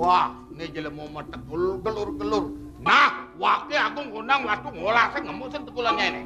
Wah, ini jelemu metek gelur-gelur. Nah, waktu aku ngundang waktu ngolah sing ngemuk sing tekulannya ini.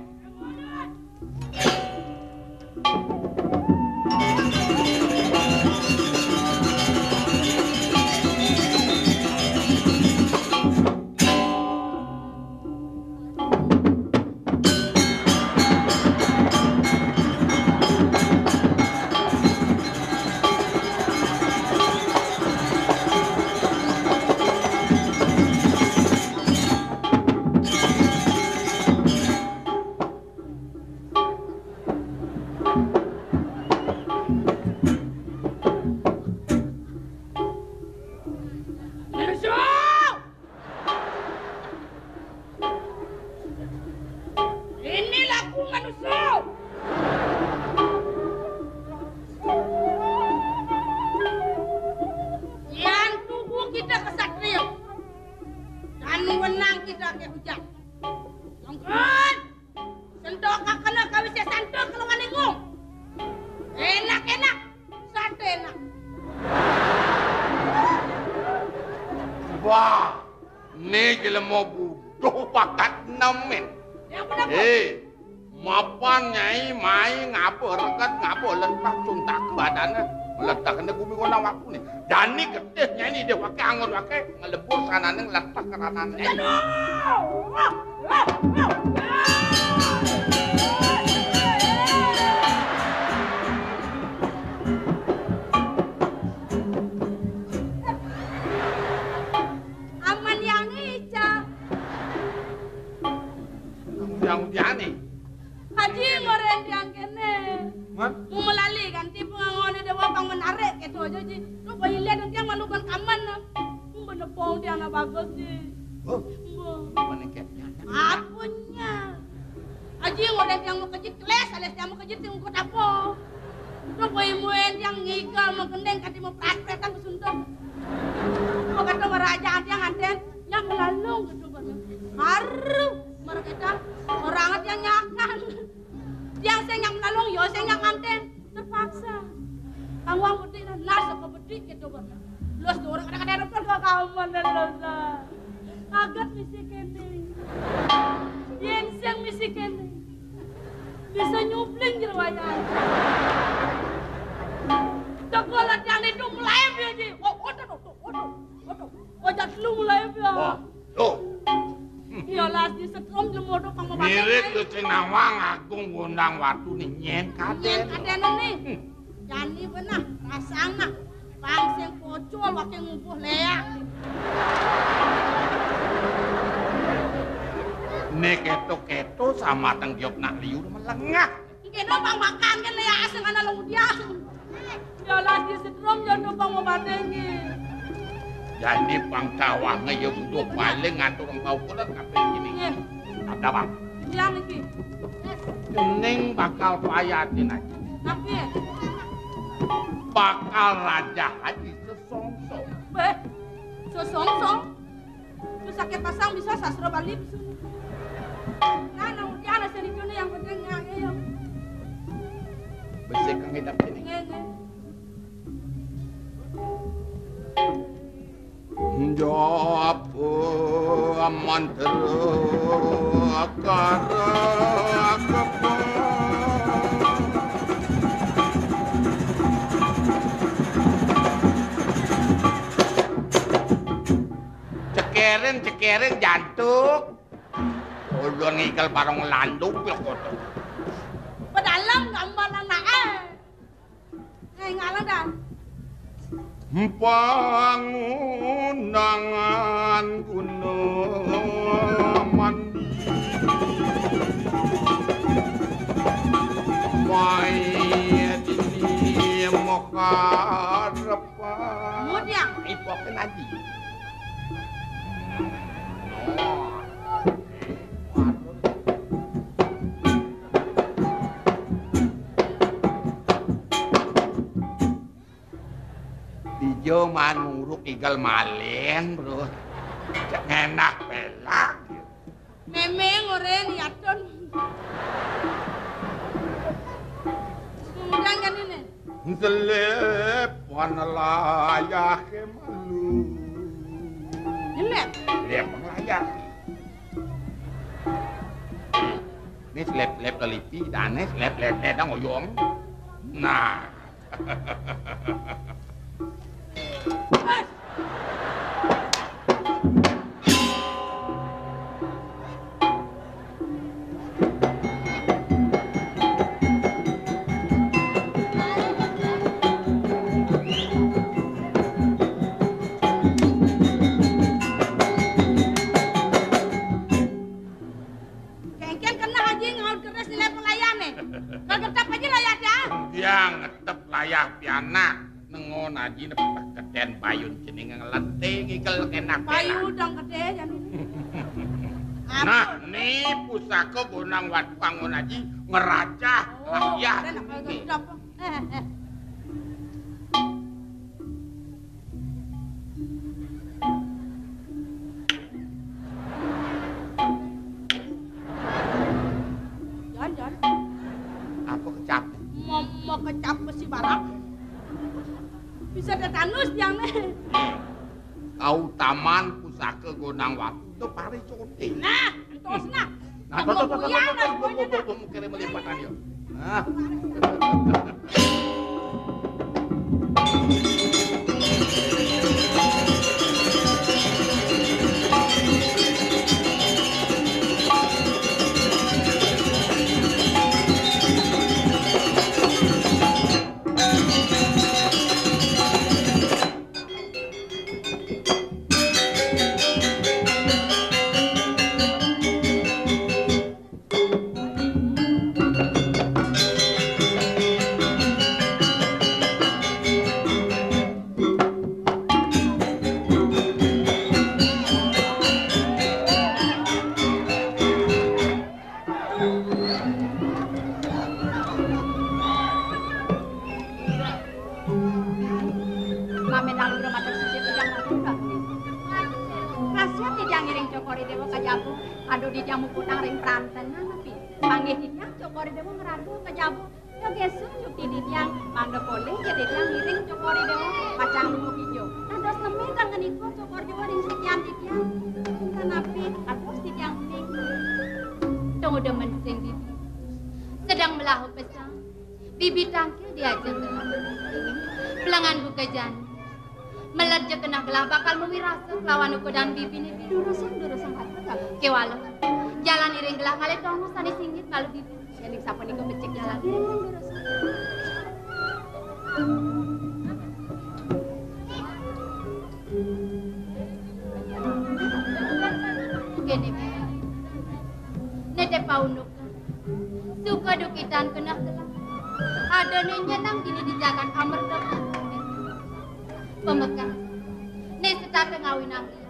Mapan nyai mai ngapa rekat ngapa lentah cuntak badannya meletak kena bumi kona waktu nih jani getih nyai dia pakai angon pakai ngelebur sanane ngeletak keranane aman yang ica yang jani Haji ngoren yang kene. Mau melali kan tipe ngone dewa pang menarik gitu aja ji. Lu bayi lihat dia malukan kaman. Bener pong dia anak bagus ji. Oh. Mana kepnya? Apunya. Haji ngoren yang mau kejit keles alias dia mau kejit yang ikut apa. Lu bayi muen yang ngigal mau gendeng kati mau prat-pratan ke Sunda. Mau kata merajaan dia nganten yang melalung gitu bener. Haru mereka orang yang nyakan. Yang saya yang melalung, yo saya yang nganten terpaksa. Kawang bedik lah, nasa ke bedik gitu kan. Los dorong kadang-kadang dokter ke kaman dan losa. Agat misi kene. Yen siang misi kene. Bisa nyupling jerwayan. Tekolat yang itu mulai ya ji. Oh, jat lu mulai ya. Oh, Iyalah di setrum jemodo pang mabate. mirip ke Cenawang aku ngundang waktu nih nyen kaden nih. Jani benar rasana pang sing pocol wake ngumpuh leak. Nek keto-keto sama tenggiop nak liur melengah. Kena pang makan kan leak asing ana lungdiang. Iyalah di setrum jodoh pang mabate ngi. Jadi pang cawang ya butuh paling ngatur engkau kulit kabeh gini. Ada bang. Iya niki. Kening bakal payatin aja. Tapi bakal raja haji sesongsong. Beh, sesongsong. Terus sakit pasang bisa sastra Bali. Nah, ujian asal itu yang penting ya. Bisa kang hidup ini. Jawab mantra akara kepa cekerin jantuk ulun ngikel bareng landung pilkoto Pedalam gambar anake. Ngalang dah. Pangundangan gunung mandi Mayat ini mokarepan Mudia ipokin aja Dijo manuruk igal malen, bro. Enak pelak. memeng oren yaton. Kemudian kan ini. Selep wan layah malu. Lep. Lep layar. Ini lep telipi, dan ini lep ngoyong. Nah. Aji nepek keden payun jenenge ngelenting ikel kenak. Payu dong gede jan ini. Nah, ni pusaka gonang watu pangon aji ngeracah rakyat. Jan. Apa kecap? Mau kecap si barang. Bisa tetanus yang nih. Kau taman pusaka gonang watu itu pari cote. Nah, terus nah. Nah, tuh, kira melipatan yuk. Nah. Lawan uko dan bibi ni durusan hati kewala jalan iring gelah ngale tongo sani singgit malu bibi yang sapa niko becek jalan iring durusan gini nete paunuk suka dukitan kena gelah ada nyenang dini dijagan amar dapat pemekar nih setateng ngawinang dia.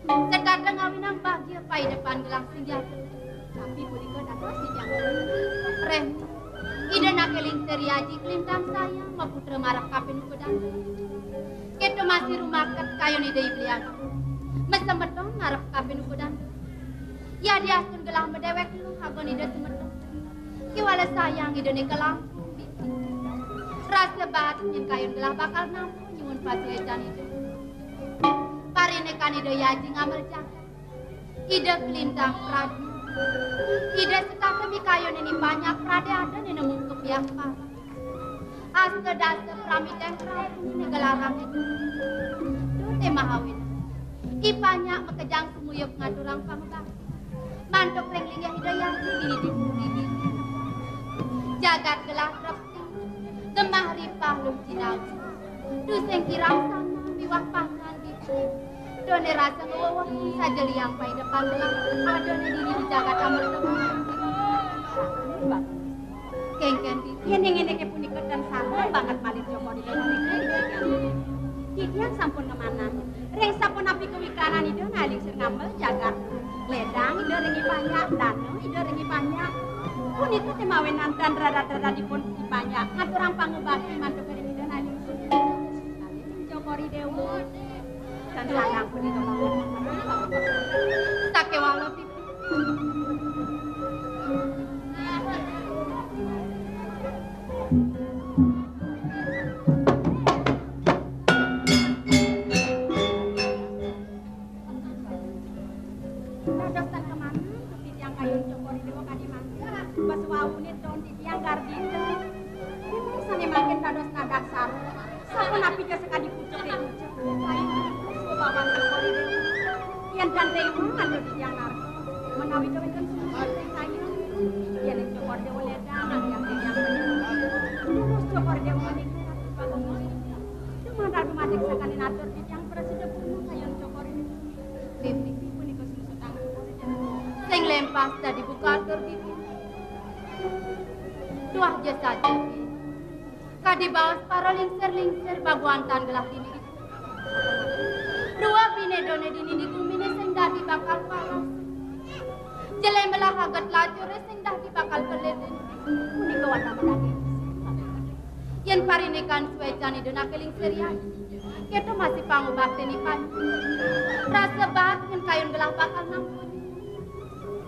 Setateng ngawinang bahagia pai depan gelang senjata. Tapi puriko dados si jangan. Rem. Ida nakeling seriaji kelintang sayang maputra marak kapin kudang. Keto masih rumah ket kayon ida iblian. Mesemetong marap kapin kudang. Ya diasun gelang medewek lu hagon ida semetong. Kiwala sayang ida ne gelang. Rasa bahat nyen kayon gelang bakal nampu nyuwun pasi ecan ida. Parine kan ide yaji ngamal jagat. Ide kelintang pradu. Ide setaka mikayon ini banyak prade ada ni nemungkup yang parah. Asta dasa pramiten pradu ni gelarang itu. Dute mahawin. Ipanya mekejang semuyuk ngaturang panggang. Mantuk rengling ya ide yaji dini dikuri. Jagat gelah repti. Gemah ripah lum cinawi. Duseng kirang sama miwak pangan gitu. Done rasa ngewawah saja liang pai depan gelang. Adone diri dijagat amal teman. Kengken di. Yang ngene punika dan sama banget malih Joko di dalam negeri. Kidian sampun kemana? Reng sampun api kewikanan ide ngaling sir ngamel jagat. Ledang ide rengi banyak, dano ide rengi banyak. Punika temawenan dan rada-rada dipun banyak. Ngaturang pangebaki mantuk ring ide ngaling sir. Joko di dewa. Dan sanang pun itu mau sake walau pipi yen dados nadak sar. Sampun api ke sekadi pucuk-pucuk. Bapak Jokori yen gandeng mangan di yang narko. Menawi kewenten sing saya. Yen Jokori dewe ledang yang terus Jokori dewe menikah bagong Dumadal dumadek sakane natur di yang presiden pun kayon Jokori. Bibi punika susutang Sing lempas dadi bukatur bibi. Tuah je saja bibi. Kadi baos para lingser-lingser baguantan gelah dini. Dua pinedone dini di kumine sing dadi bakal paras. Jelem belah hagat lacure sing dadi bakal peleden. Punika wata dadi. Yen parinekan suecani dona kelingser ya. Keto masih pangubakti ni pan. Rasa bat ngen kayun gelah bakal nampun.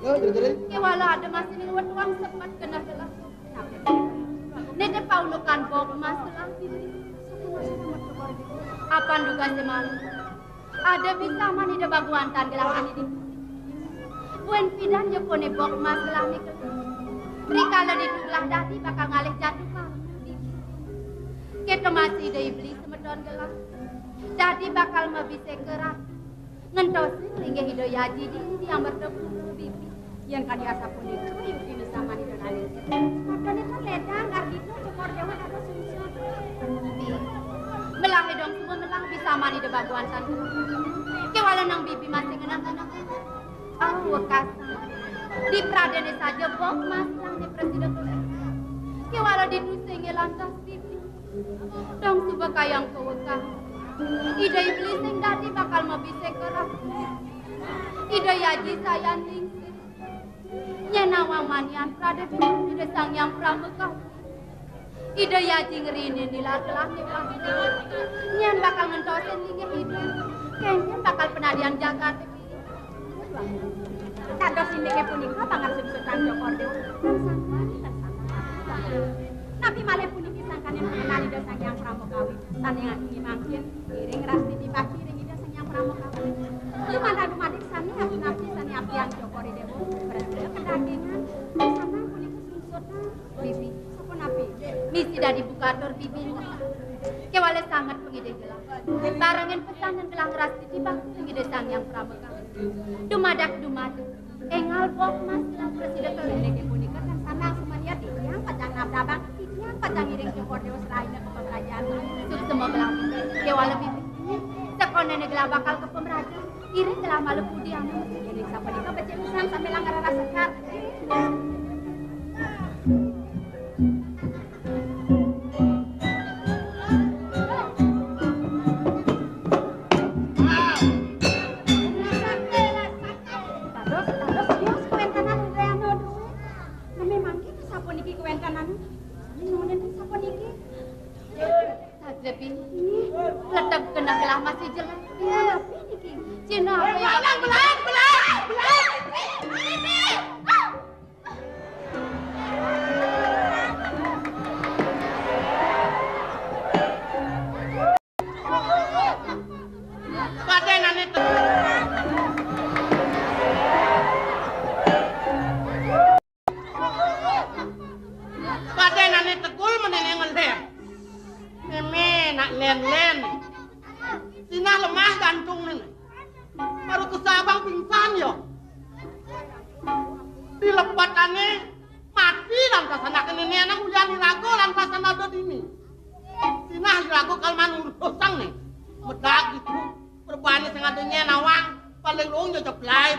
Yo, jadi. Kewala ada masih ning wetuang sepat kena gelah. Nede paulukan bok masalah ini. Apa duga semalam? Ada bisa mani de baguantan gelang ini. Buen pidan yo kone bok masalah ni ke. Rikala dituglah dati bakal ngalih jatuh kan. Kita masih de iblis semedon gelang. Dadi bakal mabise kerak. Ngentosi linggih hido yaji di yang berdebu bibi. yen kadi asapun itu ibu bisa mani dan alis. Maka itu ledang ardito cemor dewa ada susut. Melang dong semua melang bisa mani de baguantan. Kewala nang bibi masih ngenang-ngenang. Wekas. Di pradene saja bok mas lang di presiden tulis. Kewala didusingi lantas bibi. Dong suba kayang kewekas. Ida iblis yang dadi bakal mabise kerak. Ida yaji sayang ningsih. Nyenawang manian pradene ida sang yang pramekah. Ida yaji ngerinin dilat-lat ni pahina. Nyen bakal ngentosin linggih ida. Kenyen bakal penadian jagat. Kados indike punika banget sebsutan Jokor Dewa. Tapi malih puniki sangkane mengenali ida sang yang pramukawi. Tani ngaki mangkin iring rasti dibaki ring ida sang yang pramukawi. Lumana dumadik sani api sani api yang Jokor Dewa. Berarti kedagingan sana puniki sebsutan bibi. Sapun api. Misi dari bukator bibi. Kewale sangat pengide gelang. Barangin pesanan gelang rasti dibaki ring ida sang yang pramukawi. Dumadak. Engal bok mas lang presiden indike punika kan sana sumania tiyang pajang nabdabang tiyang pajang iring Jokor Dewa seraina ke pemerajaan. Sub semua gelang. Kewale bibi. Sekonene gelang bakal ke pemerajaan. Iring gelang malu pudi anu. Iring sapunika becelusan sampai langgar rasa sekar. Lebih letak kena gelah masih jelek. Ya, niki. Cina apa yang belang. Padenan itu. Padenan itu kul menenengan dia. Meme nak len-len. Sina lemah gantung nih. Baru kesabang pingsan yo. Dilepatane mati lantas anak ini anak hujan dirago lantas anak ada dini. Sina dirago kalman urusang nih. Medak gitu. Perbani sing adunya nawang paling long yo ceplai.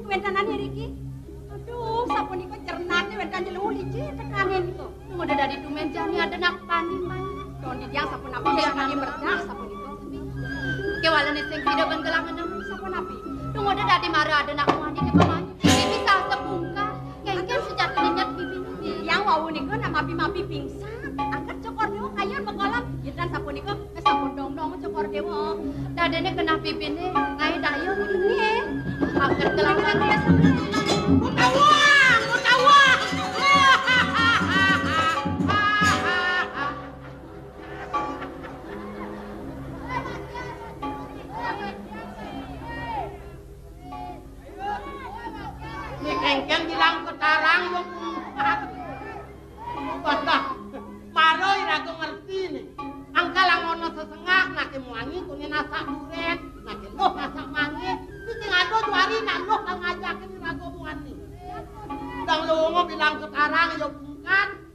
Wentanane Riki. Aduh, sapunika cernane wentan jelemu licin tekanen itu. udah dari tumen jani ada nak paning mai. Don didiang sapun api cernane berdak sapunika. Kewalane sing tidak benggelangan namun Sapun api. Tung udah dari mara ada nak mandi ke pemain. Ini bisa sebungka. Kengken sejatine nyat bibi. Yang wau niku nama mapi pingsan. Angkat Jokor Dewa kayon bekolam. Yitan sapunika sapun dong-dong Jokor Dewa. Dadene kena bibine ngai dayo ini. Angkat kelangan dia Mutawang!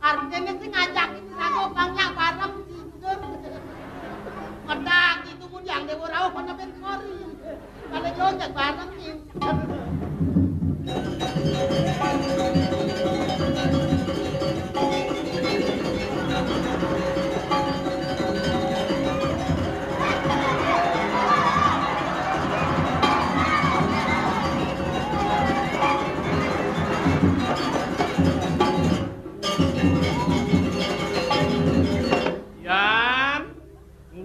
Artinya sih ngajakin rago bangnya bareng tidur. Medak itu mun yang dewa rawa pada benkori. Kalau jojak bareng tidur.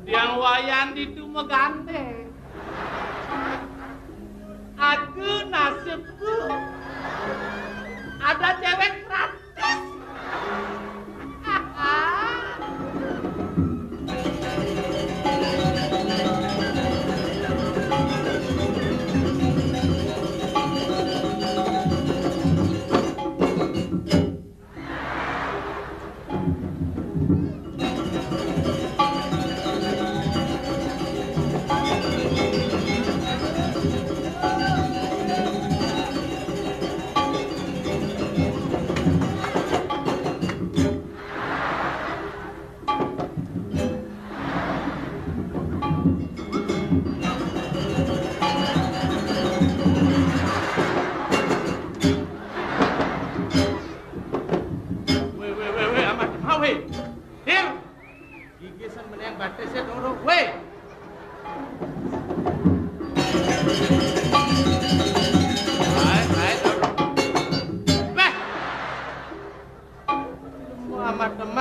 Yang wayan itu megante. Aku nasibku ada cewek gratis.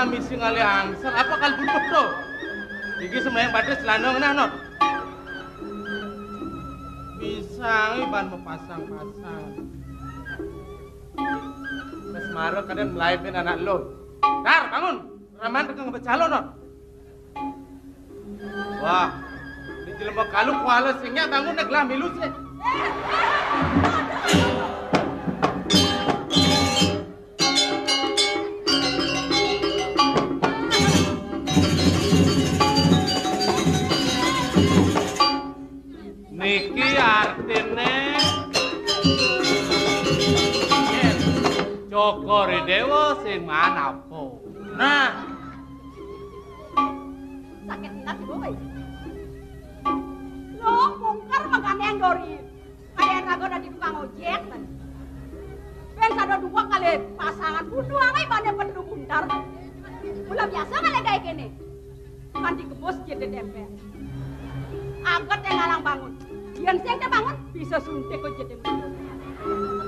Misi ngali angser apa kal buntuk bro? Iki sembayang batis lanong nah bisa ban mau pasang-pasang. Mes maro kadang melaipin anak lo. Dar bangun, raman tegang becalo not. Wah, di jelema kalu kuala singnya bangun nek lah milu sih. Niki artine Cokore Dewa sing manapo. Nah, sakit hati boy. Lo mungkar magane yang dori. Kayak rago dari tukang ojek kan. Ben ada dua kali pasangan bunuh angai bane pedru buntar. Mula biasa kali kayak gini. Kan dikebos jadi dempet. Angkat yang ngalang bangun. Yang saya bangun bisa suntik kok jadi mundur.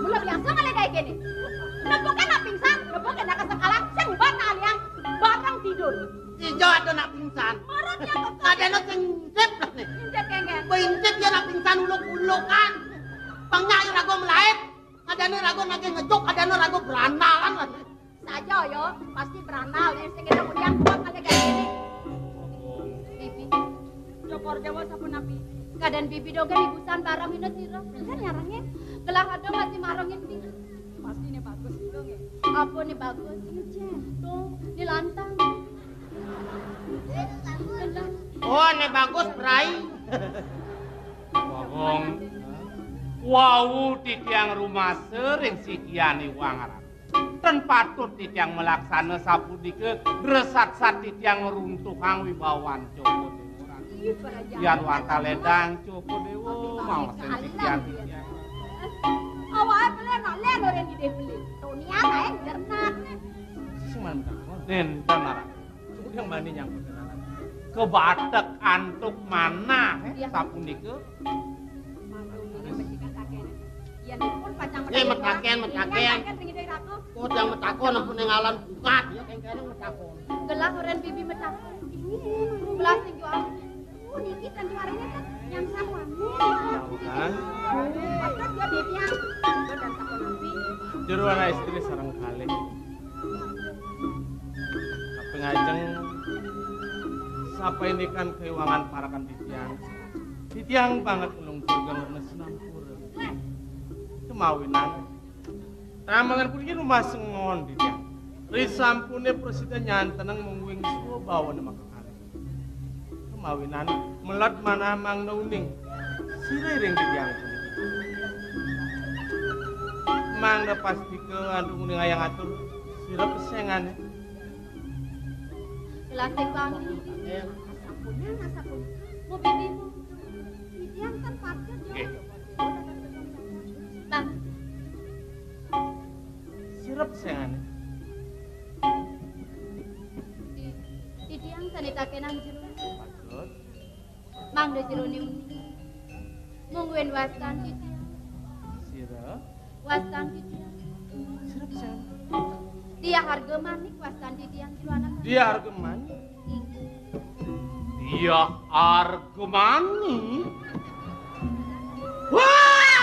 Mula biasa kali kayak gini. Nepoknya nak pingsan, nepoknya nak kesekalan, sengban aliang barang tidur. Hijau ada nak pingsan. Marutnya kok ada nak incip lah nih. incip kengen. Incip dia nak pingsan uluk-uluk kan. Pangnya yang rago melahit. Ada nih rago nage ngejok, ada nih rago berandalan lah. Saja yo, pasti beranal. Yang saya kira kemudian kuat kali kayak gini. Bibi, Jokor Dewa sapu napi. keadaan bibi dogan ibusan barang ini sirah. Kan nyarangnya Gelah ada masih marongin bibi. pasti nih bagus itu nge. Apa nih bagus? Ini tuh, di lantang. Oh, ini bagus, Bray. wong wau di tiang rumah sering sikiani wangaran. Dan patut di tiang melaksana sapudike gresat-sat di tiang runtuhang wibawan Joko Dewa. Yan wanta ledang Joko Dewa mau sensikian di tiang. Awalnya beli nak len orang di beli. Dunia naik jernak. Semantap, den tanara. Yang mani yang beneran. Kebatek antuk mana sapudike? Ini metaken. Kok yang metakon ampun yang ngalan bukat. Ya kengkene metakon. Gelah orang bibi metakon. Gelah sing jual. Niki kan suaranya kan yang sama. Kan? Patut dia bibi yang dan takon nabi. Jero anak istri sareng kali. Kapengajeng sapa ini kan keuangan parakan titiang. Titiang banget ulung juga ngenes nampur. Kemawinan. Tamangan pun ini rumah sengon titiang. Risampune presiden nyanteneng mengwing suwa bawa nama kekare. Kemawinan melat mana mang nauning. Siriring titiang. Mang da pasti ke andung ning ayang atur sira pesengan gelas teh bangi. Sapunya sapun. Mau bibimu. Yang kan parkir dia. Bang, Sirup sayang. di diang sanitake nang jero. Bagus. Mang de jero ni uni. Mungguin wastan di diang. Sirup. Wastan di diang. Sirup sayang. Dia harga manik wastan di diang jero anak. Dia harga mani. Dia harga mani. Wah!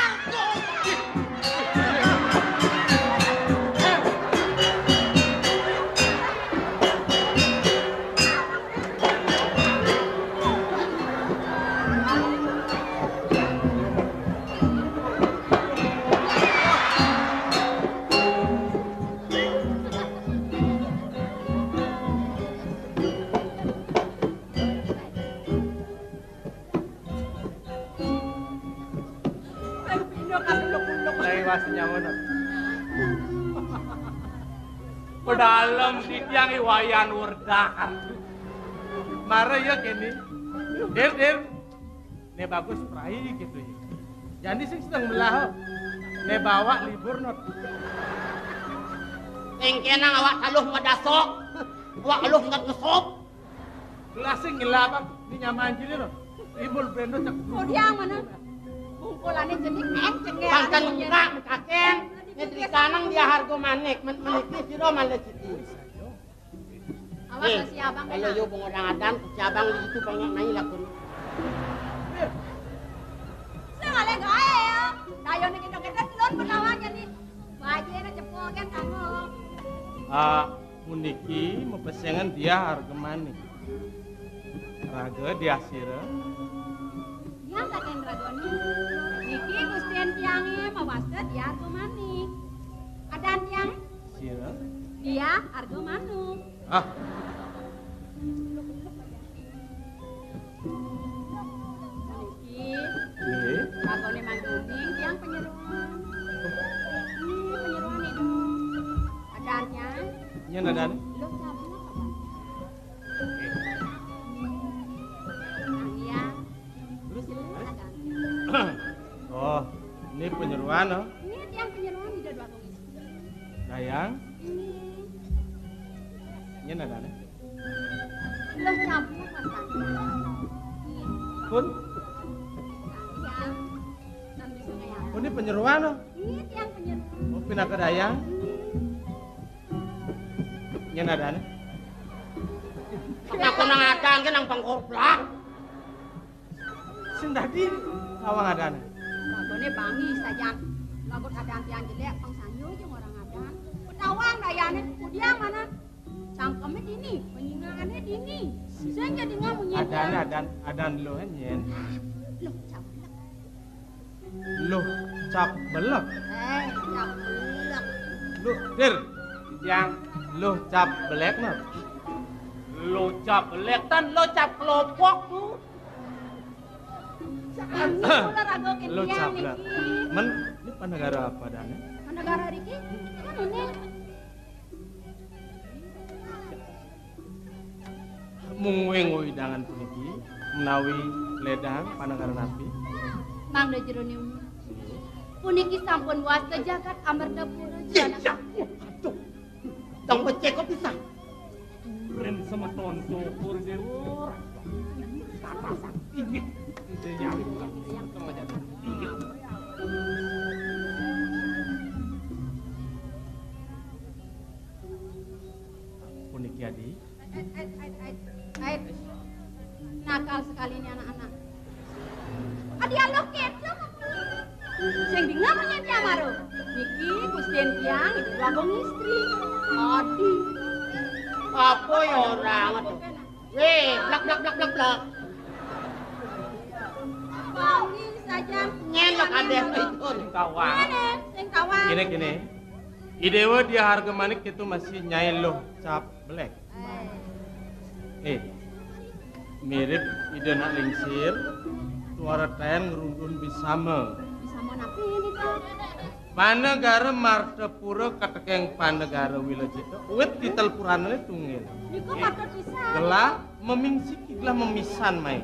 Pedalem di tiang iwayan werdakan. Mare ya kini. Der. Ne bagus prai gitu ya. Jadi sing sedang belah. Ne bawa libur not. Engkenang awak taluh madasok. Awak aluh ngat ngesop. Kelasing ngelabak di nyaman jini no. Ibul bendo cak. Oh dia mana? Bungkulannya jadi enceng ya. Pangkan enggak mekaken. Netri kanang dia harga manik. Meniki siro malah siti. Awas ke si abang Kalau yo pengorang adan, si abang di situ banyak nai lakun. Sengale gae ya. Dayo nih kita telur penawanya nih. Bajena cepol kan kamu. Muniki mepesengan dia harga manik. Raga dia sira. Dia taken ragoni. Niki Gustian tiangnya mawasta dia argo manik. Adan tiang Sira. dia argo manuk. Niki Nggih. ragone mangguning tiang penyeruan. Ini penyeruan itu. Adannya Nya nadan. lo cabut apa? Dia terus adan. Oh, ini penyeruan oh. Ini tiang penyeruan di dua kong istri. Dayang. Ini Nya nadan. lo cabut apa? Kun. Tiang dan bisa kayak. Oh, ini penyeruan oh. Ini tiang penyeruan. Oh, pindah ke dayang. Nya nadan. Aku nang adan ke nang pangkoplak. Sing tadi sawang adan. Ragone bangi saja. Lagu adan tiang jelek pangsanyo jeung orang adan. Petawang dayane kudia mana? Cangkeme dini, penyingaannya dini. Saya jadi ngamunya. Adan lo nyen. Loh, cabut. Lo cap belek. Cabut. Lo dir. Yang lo cap belek no. Lo cap belek tan lo cap kelopok tuh. Lo cap belek. Men ini panegara apa dan? Negara Riki? Kan ini. Mungweng widangan puniki menawi ledang panegara nabi. Mang de jero ni uni. Puniki sampun wasta jagat amarta pura jana. Aduh. Tong becek kok bisa. Ren sama tonto pur dewur. Tata sakti. Itu nyari bukan. Puniki adi. Nakal sekali ini anak-anak. Adi alo keco. Sing dingamanya dia maro. Niki Gustian tiang itu labong istri. Adi. Apa ya orang aduh. Weh, blak. Bangi saja. Nyelok ada itu. Kawan. Sing kawan. Gini. Idewa dia harga manik itu masih nyai lo cap belek. Mirip ide nak lingsir, suara ten ngerundun bisama. Bisa mau napi ini tuh. Panegara Martapura katekeng Panegara Wilajita wit ditelpuranane tungil. Niku matur pisan. Gelah memingsik gelah memisan mai.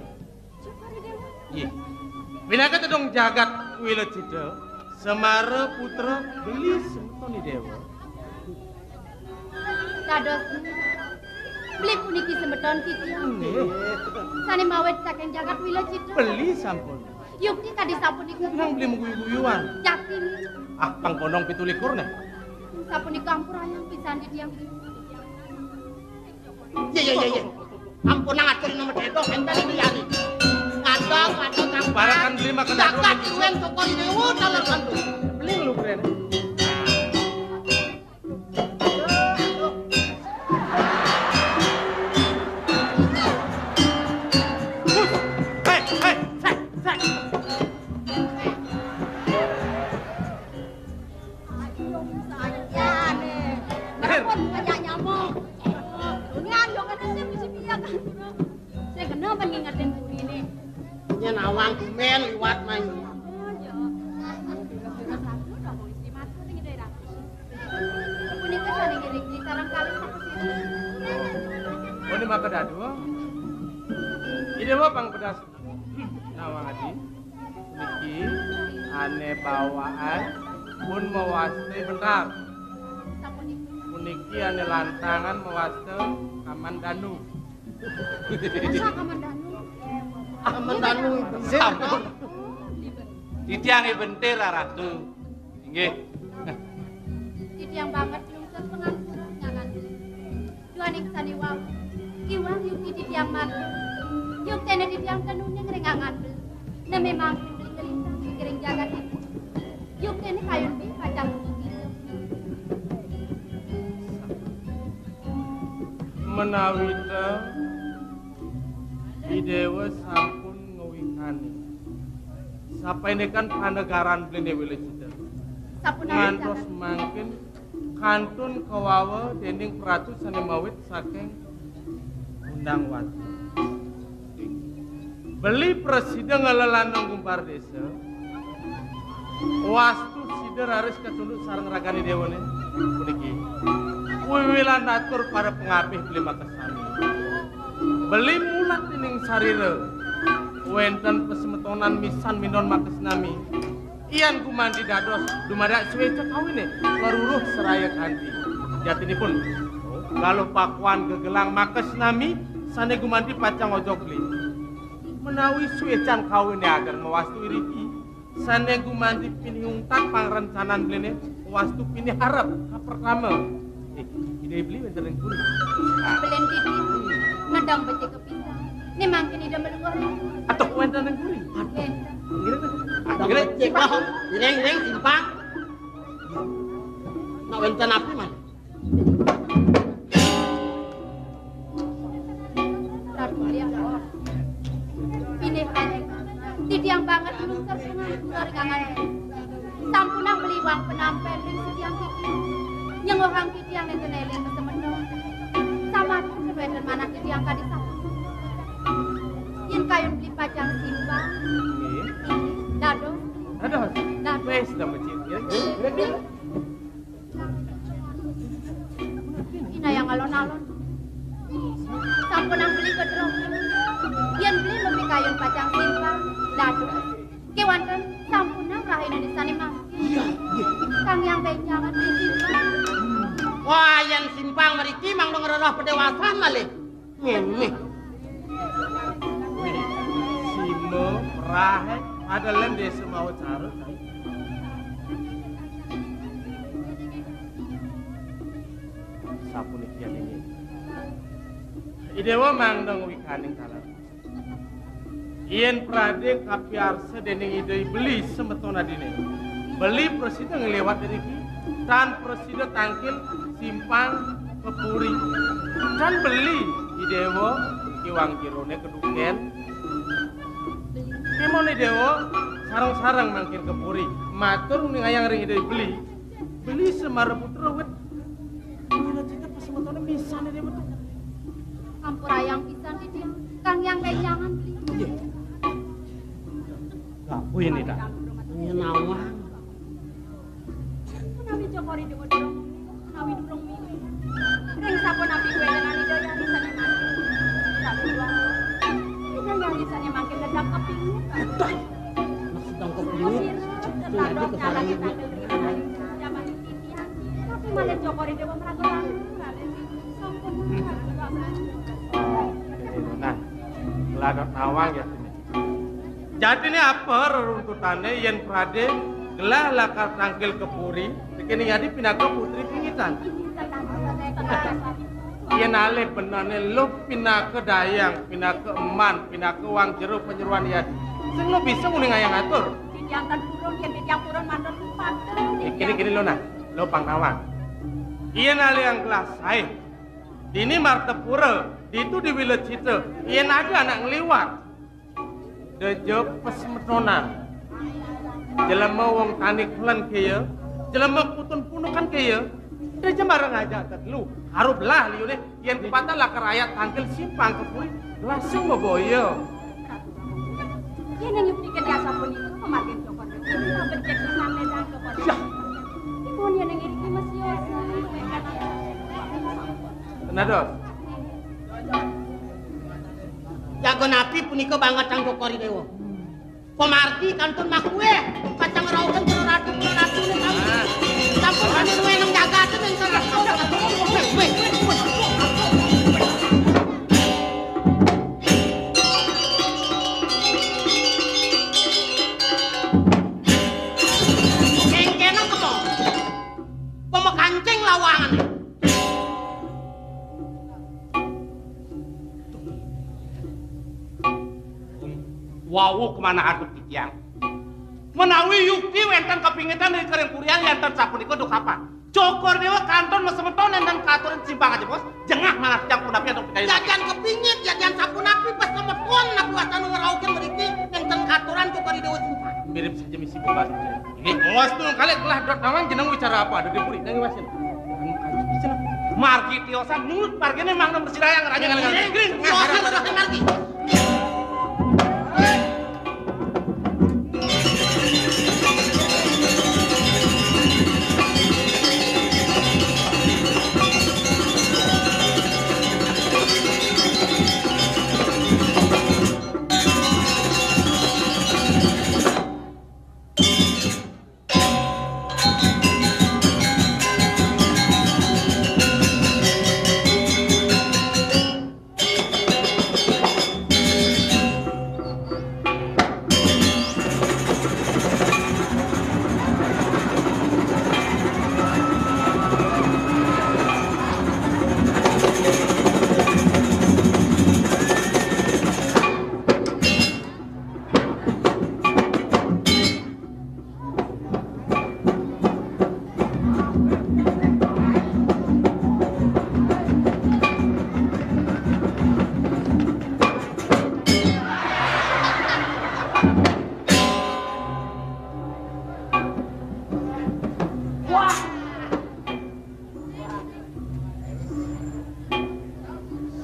Syukuri Dewa. Nggih. Winaka tedong jagat Wilajita Semara putra beli semetoni dewa. Dados beli puniki semeton titiang. Nggih. Sane mawet saking jagat Wilajita. Beli sampun. Yukti kadi sapunika. Nang beli mengguyu-guyuan. Yakin. Ah, pangkonong 17 nih. Sapunika ampun ayang pisan titiang. Iya. Ampun ngatur nomor dedok enten liyane. Ngadong kang Barakan beli makan dadu. jagat kuwen sokori dewa taler kantu. Beli lu keren. Yen awang men liwat main. Punika sane ngiring sareng kalih sapunika. Oh, ini makan dadu. Ini apa pang pedas? Nawang adi. Niki ane bawaan pun mewaste benar. Sapunika. Puniki ane lantangan mewaste kamandanu. Masa kamandanu? Kamandanu bener. Titiangi bentir ratu. Nggih. Titiang banget lungsur pengangguran ngangan. Duaning sani wau. Iwang yuk titiang marga. Yuk tene titiang kanunya ngerengangan bel. Na memang beli kelintang mikiring jagat itu. Yuk tene kayun bi kacang gitu. Menawita Idewa sampun ngewikani. Sampai ini kan panegaran beli Wilajita. Sapunawi Ngantos jagat. mangkin kantun kawawa dening pratu sane mawit saking undang watu. Beli presiden ngelelanang gumpar desa. Wastu sider harus ketunduk sareng ragani dewane. Puniki. Wiwilan atur para pengabih beli makasani. Beli mulat dening sarira. Wenten pesemetonan misan minon makasnami. Iyan kumandi dados dumadak suweca kawine waruruh seraya kanthi. Jatinipun kalau pakuan gegelang makasnami sane gumandi pacang ojok beli. Menawi suwecan kawine agar mewastu iriki sane gumandi pinihungtak pangrencanan blene wastu pinih harap pertama. Ide beli wenten ring kuring. Belen titi. Ngedang becek kepisah. Ni mangkin ida meluar. Atau wenten ring kuring. Ada becek lah. Ireng simpang. Nak wenten api man. Ratu liang orang. Pinih aneh. Titiang banget lungsur pengangguran ngangan. Sampunang beliwang penampen ring setiang titi. Nyengohang titiang nenten eleng kesemendong. Sama pun kebetulan mana titiang kadi sapu. Yen kayun beli pacang simbang. Dado. Aduh, Nah. wes dah macam Ina yang alon-alon. Sampunang beli kedrong. Yen beli lebih kayun pacang simbang. Dado. Kewanten sampunang rahina di sani mah. Iya. Kang yang benjangan di simbang. Wah, yang simpang meriki mang ngererah pedewasaan malih. Ngene. Simo rahe ada lem desa mau cara. Sapu nikian ini. Idewa mangdong wikaning kalar. Ien prade kapiarsa dening ide beli semetona dine. Beli presiden ngelewat dari ki tan presiden tangkil simpang pepuri. Kan beli idewa kiwang kirone keduken. Kimone dewa sarang-sarang mangkin kepuri. Matur ning ayang ring ide beli. Beli semara putra wet. Gila cita pas semetona pisan dewa tuh. Ampur ayang pisan di dia. Kang yang benjangan beli. Apa ini dah? Nyenawang. cokori dewa dorong nawi durung mimi. Ring sampun nabi gue dengan ida yang risane mangke. Tapi dua. Ida yang risane mangke dedang kepingin. Sedang kepingin. Tetandok nyalangi tanggal rina ayu jaman titian. Tapi malah cokori dewa meragukan. Sampun. Nah, gelagat nawang ya sini. Jadi ini apa reruntutannya yen prade gelah lakar tangkil kepuri sekini jadi pinaka putri pingitan. Yen ale benane lu pinaka dayang, pinaka eman, pinaka wang jeruk penyeruan yadi. Sing lu bisa nguni ngayang atur. Didiangkan purun yen didiang purun mandor paten. Gini lo nah, lo pang nawang. Yen ale yang gelas sae. Dini martepura, itu di Wilayah Cita. Yen ada anak ngeliwat. Dejok pesmetonan. Jelema wong tani klen kaya, jelema putun punukan kaya. Deje bareng aja terlu. Haruplah liune yen kupatan lakar ayat tangkel simpang kepuri langsung meboyo. Yen yang nyupikan ya sampun itu pemargin cokor. Kita becek sampai dan cokor. Dipun yen yang ngiriki Mas Yosa. Tenados. Jago napi punika banget cang cokori dewa. Pemarti kantun makue, kacang rauhan ratu ini kamu. Sampun kami nuwe nang jagate nang salah kau dak. Kengkenang kepo. Pemekancing lawangan. Wawu kemana aku titiang? Menawi yukti wenten kepingitan dari kering kurian yanten sapunika duk kapan? Cokor dewa kanton mesemeton enten katurin simpang aja bos. Jengah malah tiang punapi atau pikayu. Jajan kepingit, jajan sapunapi pas semeton nabi wasan ngeraukin meriki enten katuran cokor dewa simpang. Mirip saja misi pembantu. Ini awas tuh kali telah dot nawang jeneng bicara apa? Ada di puri, nangi wasin. Margi tiosan mulut margine mang nomor sidayang raja kali-kali. Tiosan udah margi.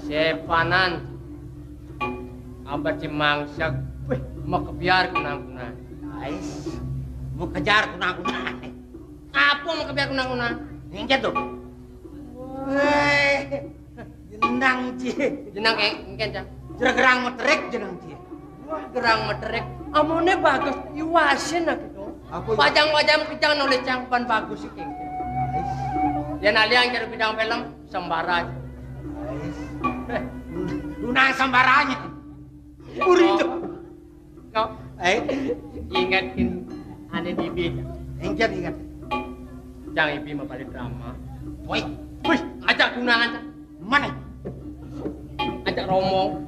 Sepanan abad cimangsak, wih, mau kebiar kunang-kunang. Ais, mau kejar kunang-kunang. Apa mau kejar kunang-kunang? Ngengket tuh. Weh, jenang cie. Jenang engken cang. Gerang meterik jenang cie. Wah, gerang meterik. Amune bagus, iwasin aku tuh. Pajang-pajang pijang nulis cang pan bagus sih kengken. Yan aliang jadi bidang film sembara. Lunang sembaranya. Burito. Kau, ingatin ada Bibi. Ingat. Jangan Ibi mau balik drama. Woi, Wih, ajak tunangan. mana? Ajak romong.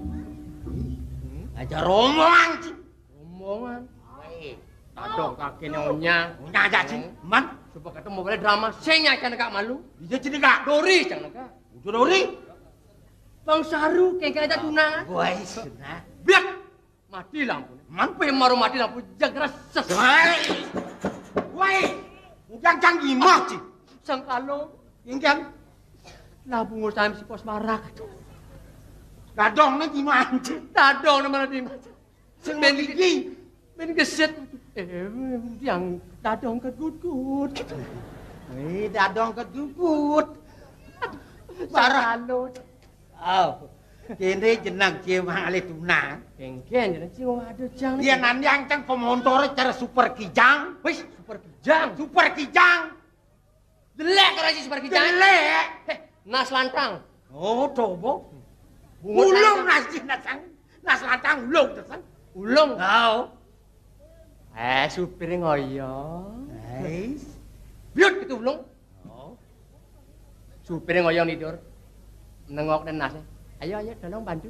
Aja rombongan sih. Rombongan. Woi, Tadok kaki nyonya. punya aja sih. Man, Supaya ketemu balik drama. Saya jangan gak malu. bisa jadi gak? Dori jangan gak. Udah Dori. Bang Saru kayak ajak tunangan. Woi, sudah. Biar. Mati lampu. Man, Pemaru mati lampu jaga ses. Woi, jangan gimana sih? Sang kalau Ingat. labung urusan si pos marak. Gadong nih gimana sih? Tadong nama di mana? Sing gigi. Ben geset. Yang dadong ke gut-gut. Dadong kedubut. Salut. Oh. Kene jeneng Cewang Ale Tunang. Kengken jeneng Cewang Waduh Jang. Yen yang ceng pemontore cara super kijang. Wis, super kijang. Super kijang. Delek ora si super kijang. Delek. Nas lantang. Oh, coba. Ulung nasi nasang. Nas lantang ulung desang. Ulung. Oh. Supir ngoyo. Biut itu ulung. Oh. Supir ngoyo tidur. Nengok nas. Ayo tolong bantu.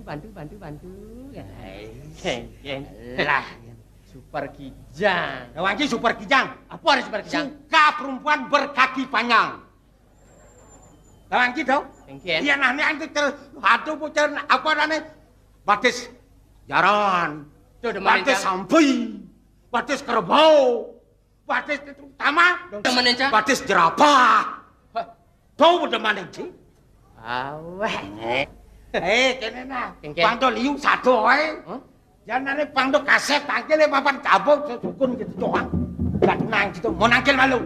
Kengken. Lah. Super kijang. Wangi super kijang. Apa ada super kijang? Suka perempuan berkaki panjang. Wangi dong. Kengken. Iya nane anti aduh bocor apa nane? Batis jaran. Batis sampai. Batis kerbau. Batis itu utama. Batis jerapah. Tahu udah mana sih? Aweh. Kene nah. Pangdo liu satu wae. Janane pangdo kaset tangkile papan cabut sukun gitu doang. Gak nang gitu mau nangkil malu.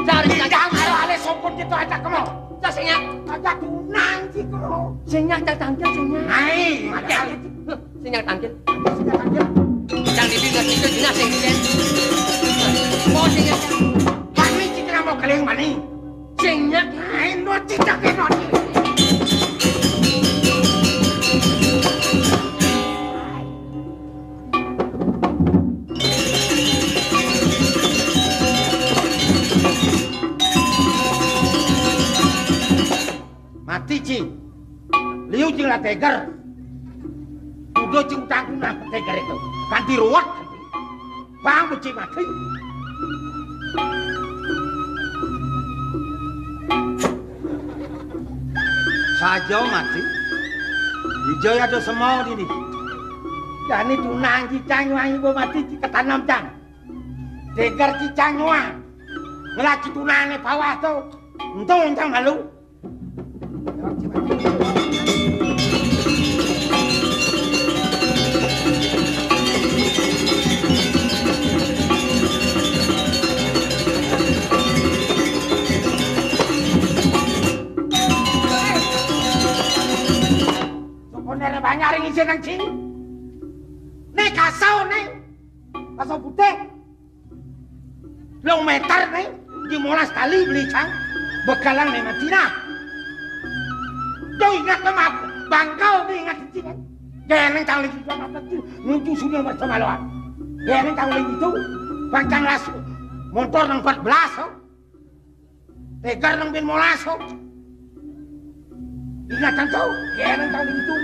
Cari jangan ale sukun gitu aja kamu. Cak senyak. Aja tunang gitu. Senyak cak tangkil senyak. Hai, senyak tangkil. Senyak tangkil. Cang di pinggir itu jelas senyak. Mau senyak. Mani citra mau keleng mani. Senyak. Hai, no citra ke no. Mati cing, liu cing lah tegar, udah cing utang tunang tegar itu, ganti ruwet, bang becik mati. Saja mati, hijau ada semua ini. Dan ini tunang cicang nyuang ibu mati ketanam cang, tegar cicang nyuang, ngelaki tunangnya bawah tuh, untung cang malu. Sokonere banyak ring isi nang sini. Nih kasau putih. 2 meter nih, 15 kali beli cang, bekalan nih Madinah. Kau ingat sama aku, bangkau kau ingat di sini. Jangan kau lagi sama kecil, nunjuk sudah bersama lawan. Jangan kau lagi itu, bangkang lasu, motor nang 14, tegar nang bin molas. Ingat kau, jangan kau lagi itu.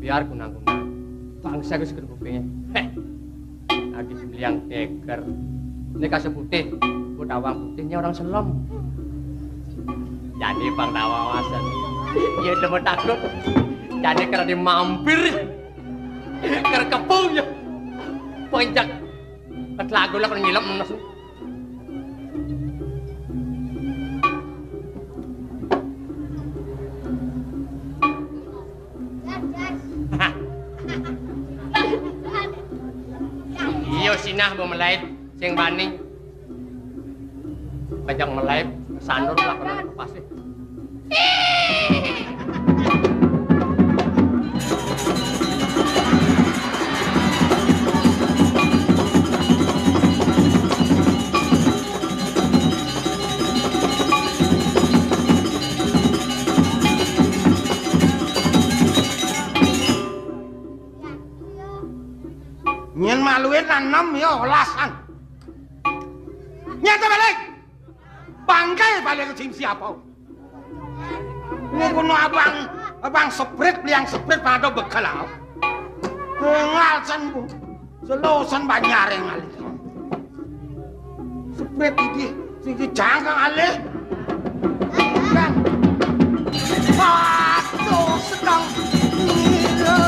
Biar kunang-kunang, bangsa ku seger kupingnya. Lagi beliang tegar. Ini kasih putih, Budawang putihnya orang selom. Jadi bang Dawawasan, ya udah takut. Jadi karena dia mampir, karena kepungnya, panjang. Ketlagu lah kalau ngilam menes. Iyo sinah mau melaip, sing bani. Bajang melaip, sandur lah kena pasti. Nyen maluin nanem ya olasan. Nyata balik. Bangkai balik ke sim siapa? Ngono abang seprit beliang seprit pada bekal. Tengal san bu. Selosan banyak yang alih. Seprit iki sing jangkang alih. Kan. Aduh, sedang gila.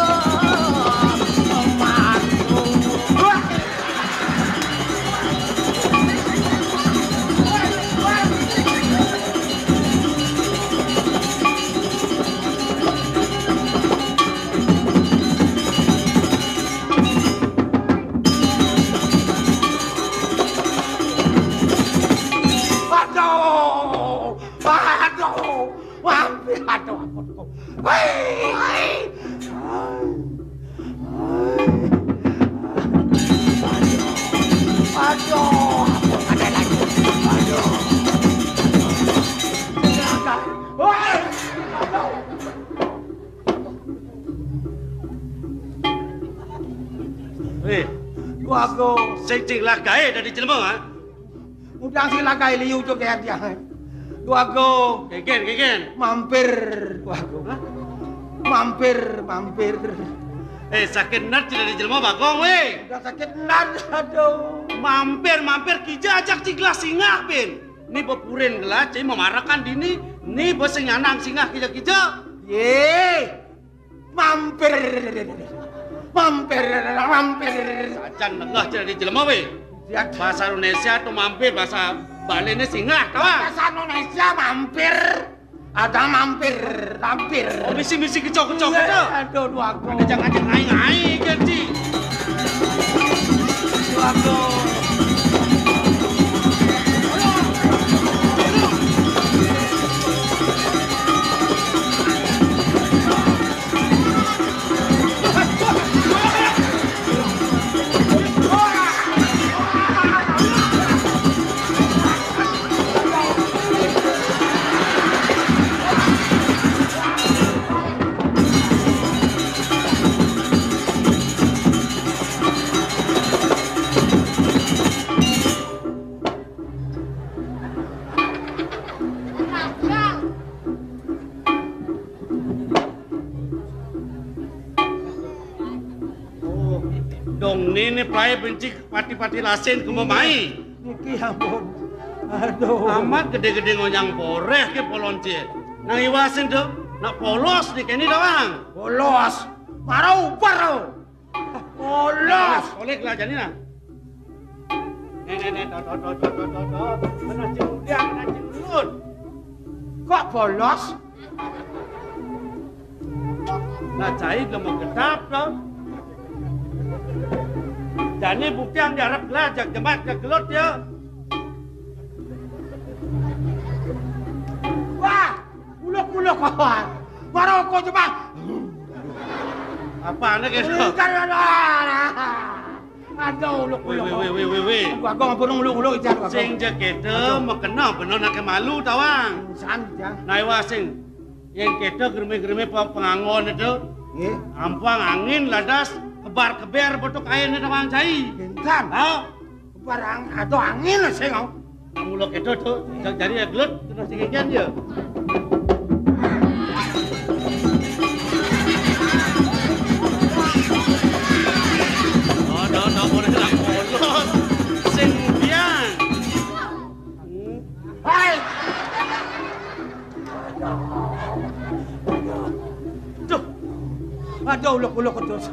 Aduh, ampun. Aduh, ada lagi. Aduh. Weh, Aku sing lagae dari jelema ha? udang sing lagai liu tu kayak dia. Aku Gegen. mampir. Aku mampir. Sakit nat dari jelema Bagong weh. Udah sakit nan, aduh. Mampir kija ajak ciglah singah pin. Ni bepurin gelah cai memarakan dini. Ni boseng nyanang singah kija. Ye. Mampir. Acan negah dari jelema weh. Bahasa Indonesia tu mampir, bahasa Bali ni singah kawan. Bahasa Indonesia mampir. Ada mampir. Oh misi kecok itu. Aduh, aku. Ada jangan ngai ganti. Aku. Dong ni play benci pati lasen kumamai. Niki ampun. Aduh. Amat gede-gede ngonyang boreh ke polonce. Nang iwasen tu nak polos ni kini doang. Polos. Marau. Polos. Oleh lah jadi nah. Nenek Mana ciudiang, mana ciulut. Kok polos? Nah cai mau kedap kau. Jadi bukti yang diharap gelajak jemaat ke gelut ya. Wah, uluk kawan. Baru kau coba. Apa anda gitu? Aduh, uluk. Weh. Gua ngampun uluk ijan gua. Sing jakete makena bener nak malu tawang. San ya. Naiwa sing yang kete germe pengangon itu. Nggih. Ampang angin ladas kebar-keber botok air ni tawang cai. Gentan. Tahu? Barang ada angin sing. Nak muluk kete tu jadi gelut terus sikian dia. Dah boleh nak polos. Sing biang. Hai. Aduh, uluk terus.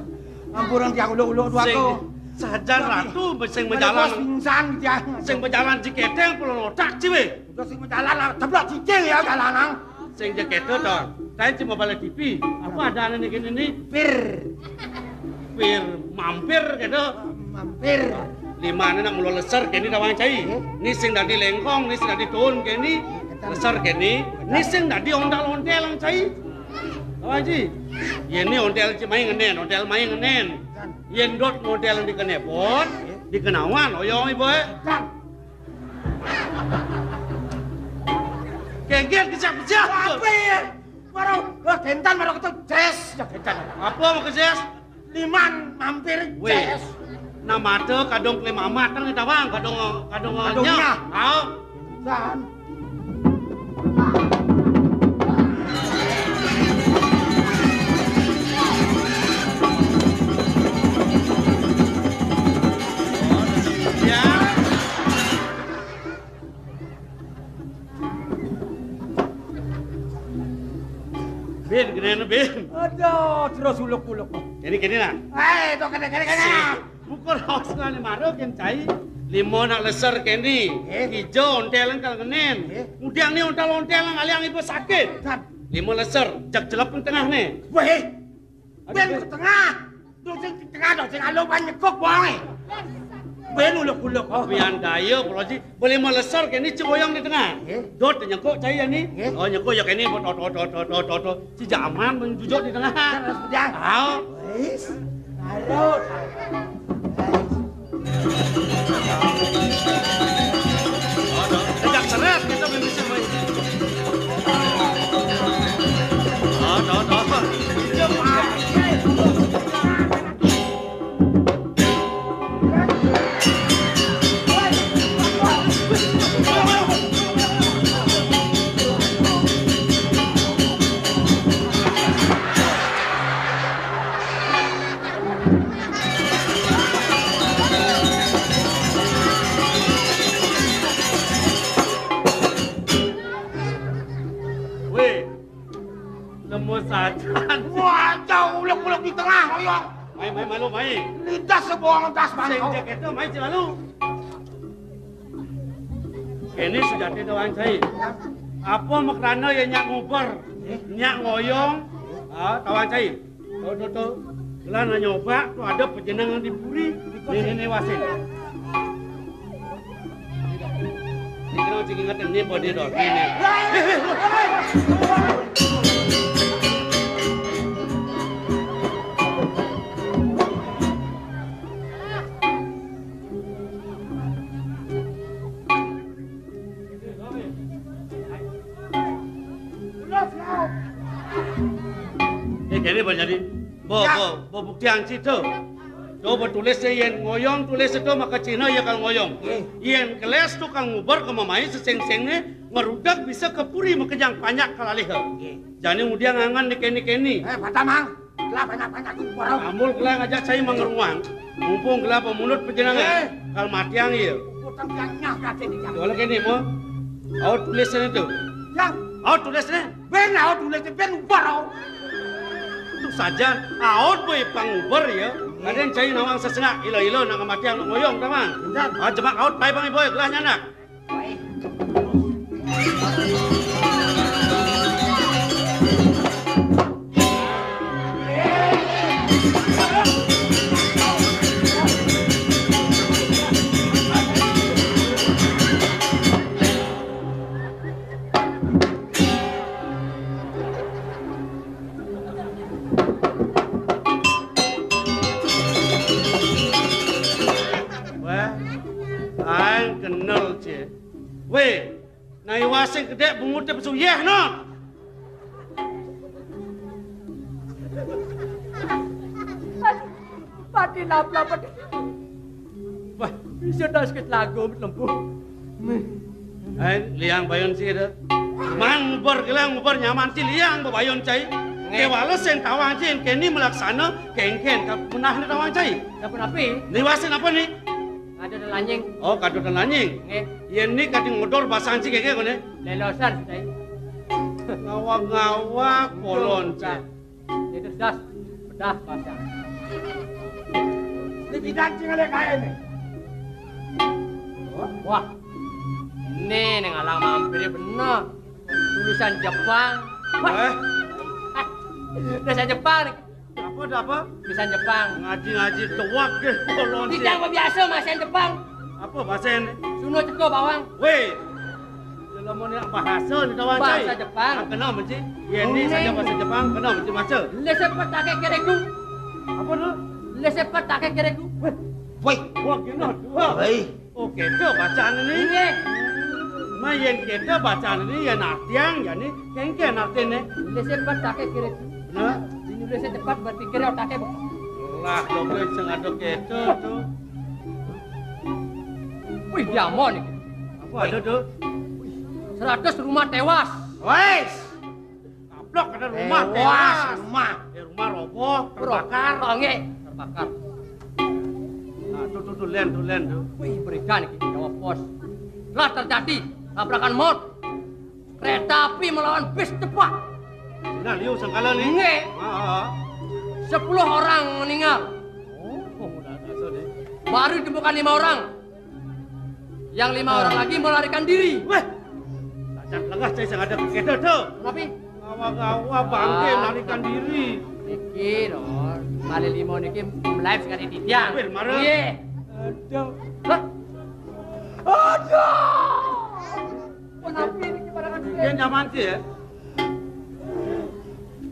Ampuran dia uluk aku. Sajar ratu sing berjalan. Pingsan dia. Sing berjalan jiketeng pulon otak ciwe. Udah sing berjalan teblok cicing ya jalanan. Sing jakete to. Kain cuma balik TV. Apa ada ane gini ni? Pir Mampir gitu. Mampir. Lima ni nak mulu lesar kini tawang cai. Ni sing dadi lengkong, ni sing dadi tun kini. Lesar kini. Ni sing dadi ondal-ondel lang cai. Tawang ji. Yen ni ondel ci mai ngenen. Yen dot model di kenepot, di kenawan oyong ibu. Keget kejap-kejap. Apa ya? Gentan baru ketemu Jess. Gentan. Apa mau ke Jess? Liman mampir Jess. Nama tu kadung kelima amat kan kita bang, kadungnya. Tahu? Dan. Aduh, terus uluk-uluk. Kini nak. Itu kene. Bukan house nga ni Maro ken cai. Limo nak leser kini. Hijau ontelan kal ngenen. Mudiang ni ontelan aliang ibu sakit. Limo leser, jak jelap di tengah ni. Weh. Ben ke tengah. Tu sing di tengah dong sing alo banyak kok boy. Ben uluk-uluk. Bian daya poloji. Boleh mau leser kini ciboyong di tengah. Dot nyekok cai ni. Oh nyekok ya kini to. Si jaman menjujuk di tengah. Tahu. Wes. Larut. Sejak seret kita bisa main. Sajan. Wah, jauh uluk-uluk di tengah, Oyong. Mai. Lidah sebuang tas Sing bangau. jaket tu mai lalu. Kini sudah tidak wancai. Apa makrana yang nyak nguber, nyak ngoyong, tawancai. Tuh. Gelan nyoba, tu ada pejenangan di puri. Ini wasin. Ini kena cik ingat ini body dot ini. Kini berjadi, bo buktian situ. Coba tulis yang ngoyong, tulis itu maka Cina ya kalau ngoyong. Yang keles tu kang ngubar ke mamai seseng-sengnya ngerudak bisa ke puri makejang banyak kalalih. Jadi kemudian ngangan di keni. Patamang, gelap banyak-banyak ngubar. Amul gelap ngajak saya mengeruang. Mumpung gelap pemunut perjenangan. Kalau matiang iya. Putang nyah kate di jalan. Kalau kini mo, awak tulisnya itu. Yang, Awak tulisnya. ben awak tulisnya ben ngubar. Itu saja, awak boy pangubar ya. Kadang cai nawang sesengak, ilo nak matiang nak ngoyong tamang. Jebak awak pai bang boy gelahnya nak. Weh, nai wasing kedek bungutnya besuyeh no. Pati lapla pati. Wah, bisa dah sikit lagu lempuh. Liang bayon sih ada. Man ngubar nyaman si liang bayon cai. Kewala sen tawang cai kini melaksana ken punah ni tawang cai. Dapat apa? Ni wasing apa ni? Ada lanying. Oh, kado dan lanying. Yang ni kati ngodor basang cik keke kone. Lelosan saya. Ngawak kolon cik. Itu das bedah pasang. Lebih dancing ada kaya ni. Wah, ini ngalang mampir benar. Lulusan Jepang. Wah, lulusan Jepang. Apa? Lulusan Jepang. Ngaji tuak ke kolon cik. Tidak biasa bahasa Jepang. Apa bahasa ini? Suno ceko bawang. Weh, dalam mana bahasa ni tawang cai? Bahasa Jepang. Kenal mesti. Yang ni saja bahasa Jepang, kenal mesti macam. Lesepat take kereku. Apa tu? Lesepat take kereku. Woi, Wah, kenal dua. Oh, kita bacaan ini. Ini. Mayen kita bacaan ini ya nartiang, ya ni kengke nartian ni. Lesepat take kereku. Nah, Ini leset cepat berpikir otaknya. lah dokter sengaja kita tu. Wih, diamon ini. Apa ada tu? 100 rumah tewas. wes. Kaplok ada rumah Tewas, tewas. rumah. Rumah roboh, terbakar. Terbakar. Terbakar. Nah, tu len tu. Wih, berikan ini jawab pos. Telah terjadi tabrakan maut. Kereta api melawan bis cepat. Nah, liu sangkala ni. Nge. 10 orang meninggal. Oh, dah deh. Baru ditemukan 5 orang. Yang 5 orang lagi melarikan diri. Weh. Tajam lengah saya sang ada kita tu. Kenapa? Awak-awak bangke melarikan diri. Niki dong. Balik 5 niki live sekali di tiang. Hampir marah. Iya. Aduh. Hah? Aduh. Kenapa ini barangan Dia nyaman sih ya.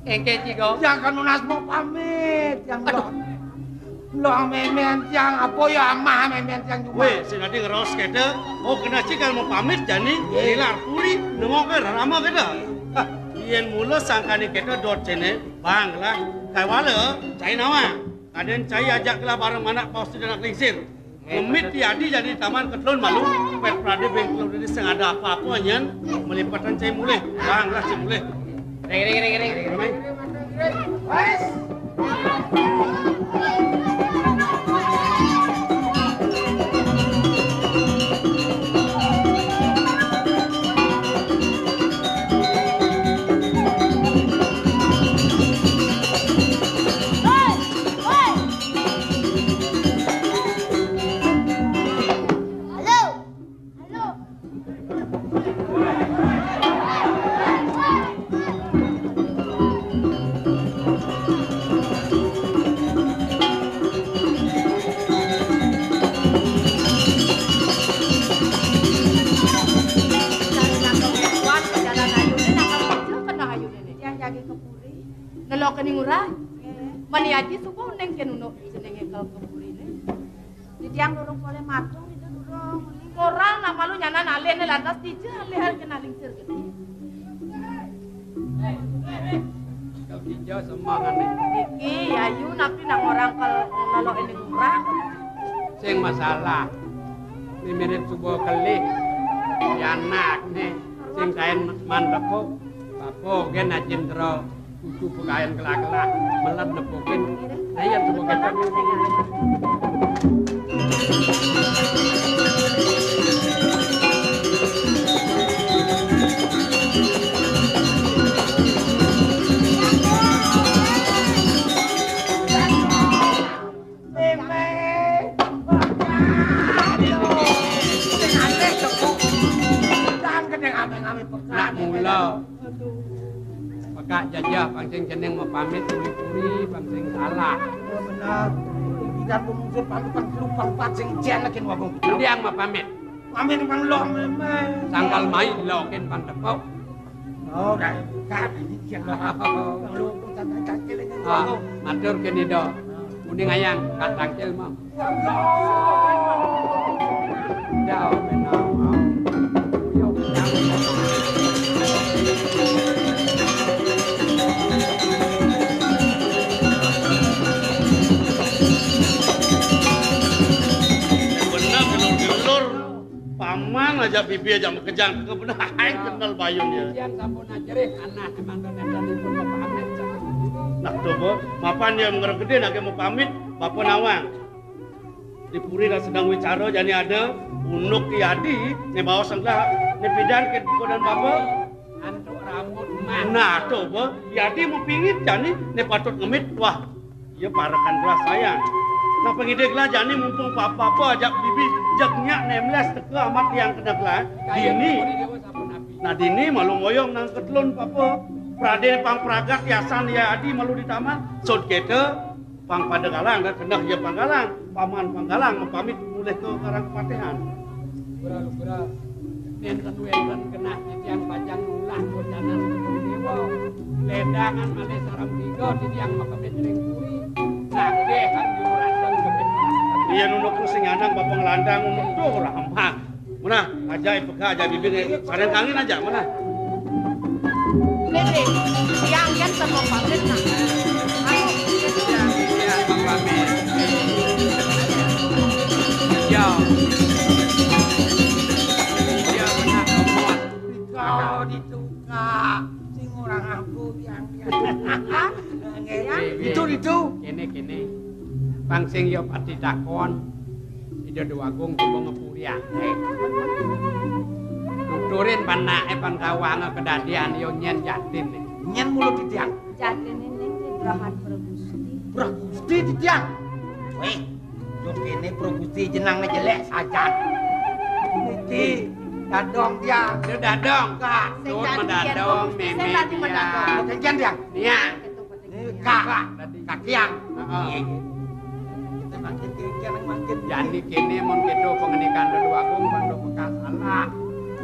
Engke tiga. Jangan lunas mau pamit yang lo memen yang apa ya amah memen yang cuma. Weh, si nanti ngeros kita. Oh, kena cikal mau pamit jani. Hilar puri nengok ke rama kita. Ian mula sangkani kita dot sini. Bang lah. Kayak wala, cai nama. Kadang cai ajak kelah bareng mana paus tu nak lingsir. Kemit tiadi jadi taman ketelun malu. Pet prade bengkelun ini sengada apa-apa nyan. Melipatan cai mulai. Bang lah cai mulai. Ring. Ramai. Wes. Nelokan yang urang, mani aji suka neng kenunuk senengnya kalau keburi ni. Di tiang durung boleh matung itu durung. Orang nama lu nyana nale ne lantas tija ale hal kenaling sergeti. Kau hijau semangat ni. Iki ayu napi nang orang kalau nolok ini urang. Sing masalah. Ni mirip sebuah kelik. Ya anak ni. Sing kain mandek kok. Bapo gen ajin terus. Kudu pekain kelak-kelak. Melet nepokin. Nah iya sebuah kita. Nak mula. Pekak jajah pancing jeneng mau pamit puri-puri pancing salah. Benar. Tidak muncul pamit lupa pancing jen lagi wabung. Diang mau pamit. Pamit bang lo memang. Sangkal mai lokin pandepok. Oh, dah. Kami ini yang lo tanda kaki lagi. Matur kene do. Kuning ayang katangkil mau. Jauh menang. Paman aja bibi aja mau kejang kebenaran kenal bayunnya. Yang sampun ajarih anak emang dan pun mau pamit. Nak coba, mapan dia mengeruk gede nak mau pamit, bapak nawang. Di puri dah sedang wicara jadi ada unuk tiadi, ni bawa sangla, ni bidan ke kodan bapak. Antuk rambut mah. Nah coba, tiadi mau pingit jadi ni patut ngemit, wah, ia parakan beras sayang. Nah pengidik lah jadi mumpung papa ajak bibi jaknya nemles teka amat yang kena belah. Dini, nah dini malu ngoyong nang ketelun papa. Prade pang pragat yasan ya adi malu di taman. Sod kita pang pada galang dan kena ya panggalang. Paman panggalang pamit mulai ke karang kepatihan. Gura-gura enten kena titiang pajang ulah bocanan dewa. Ledangan malih sarang tiga titiang makemit ring puri. Nagih kan juratan kemit. Dia nunuk pusing anang bapak ngelandang nunuk tuh ramah. Mana ajaib peka ajaib bibir sareng kangin aja mana. Lede, yang sama pamit nak. Ayo, Ya, Bang Pamit. Ya. Ya benar komot. Kau ditukar, sing orang aku yang itu. Kene. Pangsing yo pati takon. Ida duagung coba ngepuriang. Tuturin panake pan kawang kedadian yo nyen yatim. nyen mulut titiang. Jadi nenek Rahan Pragusti. Pragusti titiang. Weh, yo kene Pragusti jenang jelek saja. Niki dadong tiang. Dia dadong. Kak, Tuh mendadong, meme dia. kencan tiang. Iya. Kak, kak tiang. Heeh. Kita makin kian makin. Jadi kini mon kedo pengenikan dadu agung bandu bekas salah.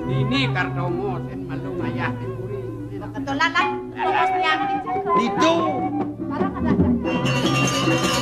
Ini kartomo sen malu ayah dipuri. Kebetulan lah, fokus yang dijaga. Itu. Barang ada saja.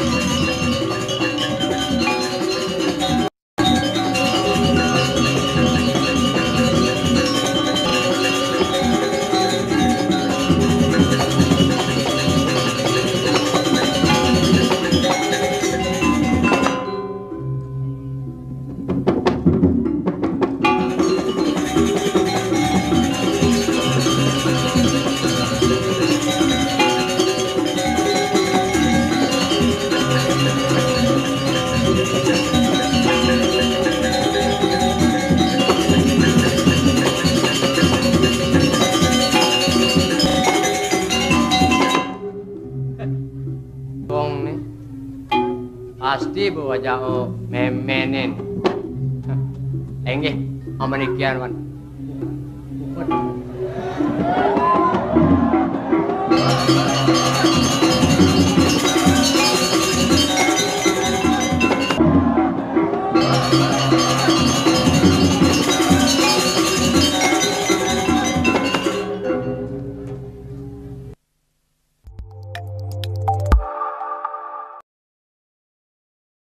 Bong nih pasti bawa jauh memenin. Enggih, amanikian wan.